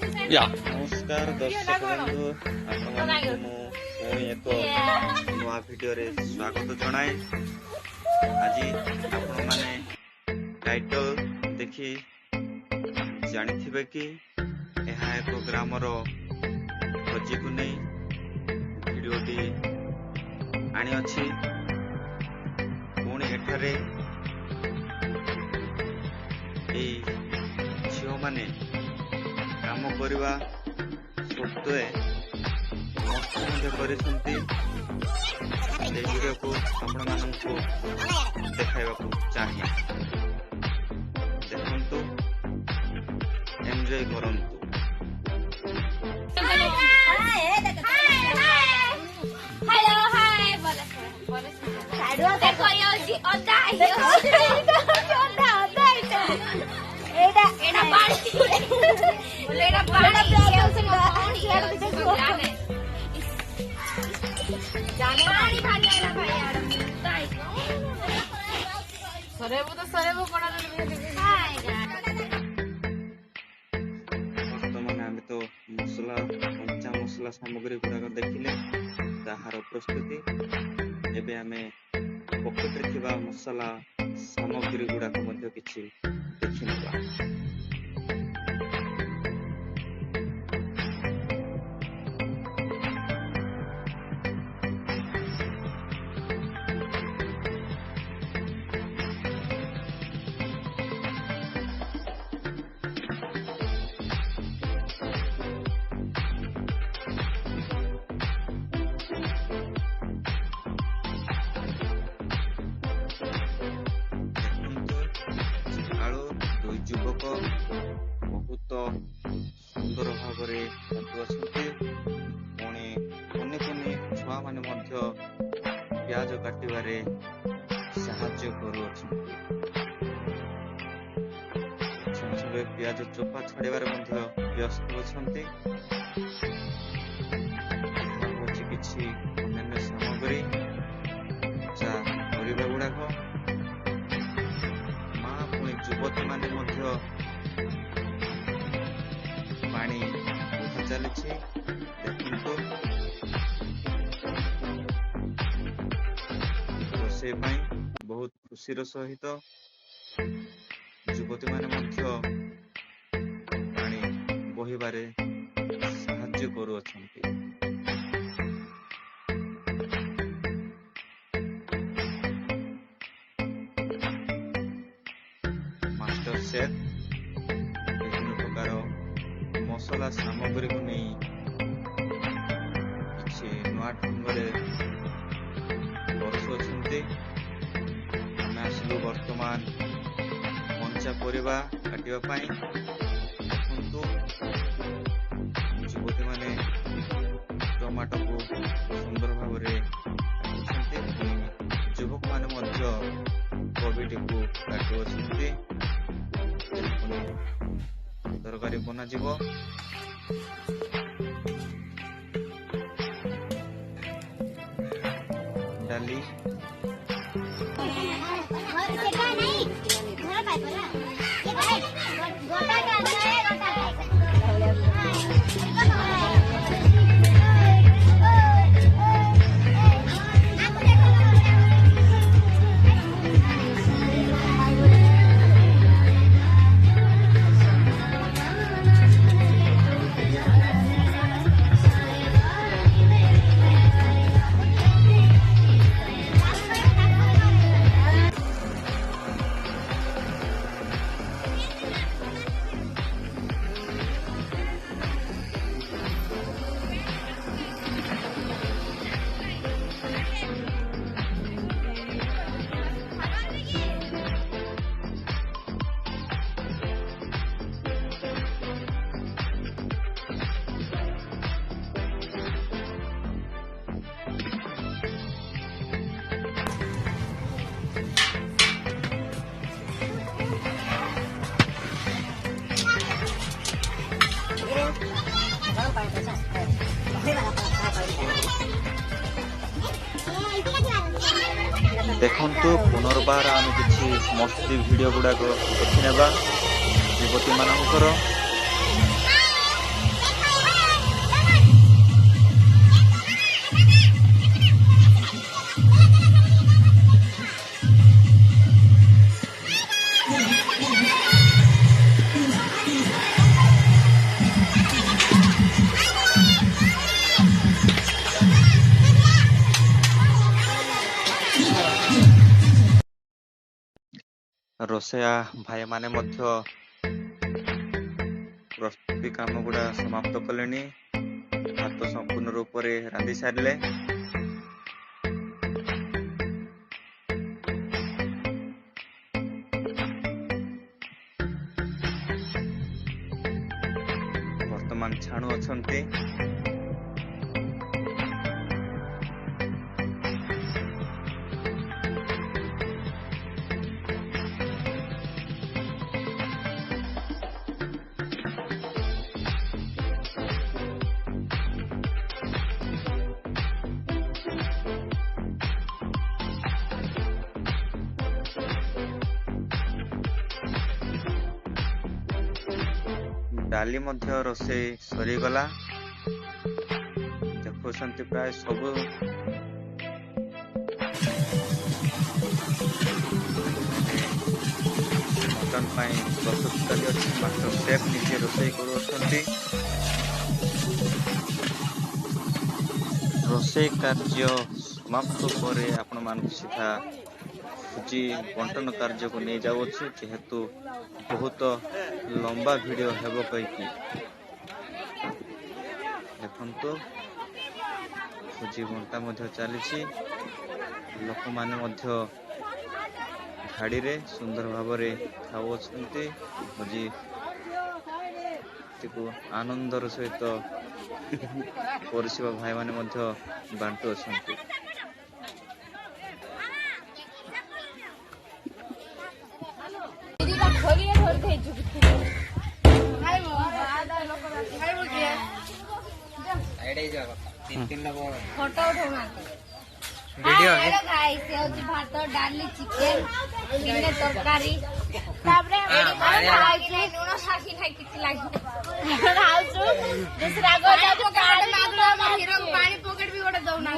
नमस्कार दर्शक बंधु एक नुआ भिडियो रे स्वागत जनाए। आज आपण माने टाइटल देखि जानिथिबे कि यह एक ग्रामर खोजी को नहीं भिडियोटी आनी अछि। पुणी एठारे झील माने काम करवा सत्वे भिडियो को आपण मानू देखा चाहिए। देखु एंजॉय करंतु। बर्तमान आम तो मसला कंचा मसला सामग्री गुड़ाक देखिले ताहार प्रस्तुति। एबे आमे पकेट रे थिबा मसला सामग्री गुड़ाक मध्य किछि देखिनबा। युवक बहुत सुंदर भाव पुणी कुनि कुनि छुआ माने मध्य प्याज काटिबारे साहाय्य करुअछन। प्याज चोपा छाड़िबारे मध्य व्यस्त अछंती। किछि अन्य सामग्री जा परिबा गुड़ाक युवती माने मध्य पानी बुहा चली। देखु रोषे बहुत खुशीर सहित युवती माने मध्य पानी बहिबारे साहाय्य करुअछंती। मास्टर शेफ विभिन्न प्रकार मसला सामग्री को नहीं किसी नुआ ढंग से वर्तमान कंचा परिबा काटिबा युवती माने टमाटो को सुंदर भाव युवक माने कोबीटी को काटुअछंती। तरकारी बना जीवो। डाली देखंतु पुनर्बार आम किसी मस्ती वीडियो गुड़ाक देखने युवती मानकर ରୋଷେଇଆ ଭାଇ ମାନେ ମଧ୍ୟ ପ୍ରସ୍ତୁତି କାମ ଗୁଡା ସମାପ୍ତ କଲେଣି। ଭାତ ସମ୍ପୂର୍ଣ୍ଣ ରୂପରେ ରାନ୍ଧି ସାରିଲେ। ବର୍ତ୍ତମାନ ଛାଣୁ ଅଛନ୍ତି। ଡାଲି ମଧ୍ୟ ରୋଷେଇ ସରିଗଲା। ଦେଖୁଛନ୍ତି ପ୍ରାୟ ସବୁ ମଟନ ପାଇଁ ପ୍ରସ୍ତୁତକାରୀ ଅଛି। ମାଷ୍ଟର ସେଫ୍ ନିଜେ ରୋଷେଇ କରୁଅଛନ୍ତି। ରୋଷେଇ କାର୍ଯ୍ୟ ସମାପ୍ତ ପରେ ଆପଣମାନଙ୍କୁ ସିଧା ଭୋଜି ବଣ୍ଟନ କାର୍ଯ୍ୟକୁ ନେଇ ଯାଉଅଛି, ଯେହେତୁ ବହୁତ ଲମ୍ବା ଭିଡିଓ ହେବ କହିକି। ଦେଖନ୍ତୁ ଭୋଜି ବଣ୍ଟା ମଧ୍ୟ ଚାଲିଛି। ଲୋକମାନେ ମଧ୍ୟ ଧାଡିରେ ସୁନ୍ଦର ଭାବରେ ଖାଉଅଛନ୍ତି। ଭୋଜିଟିକୁ ଆନନ୍ଦର ସହିତ ପରିଷିବା ଭାଇମାନେ ମଧ୍ୟ ବାଣ୍ଟୁଅଛନ୍ତି। ଫଟୋ ଉଠାଉନାହାନ୍ତି। ଭାତ ଡାଲି ଚିକେନ ତରକାରୀ ତାପରେ ଲୁଣ ସାଥି ଖାଇ କିଛି ଲାଗି ପାଣି ପକେଟ ବି ଗୋଟେ ଦଉନା।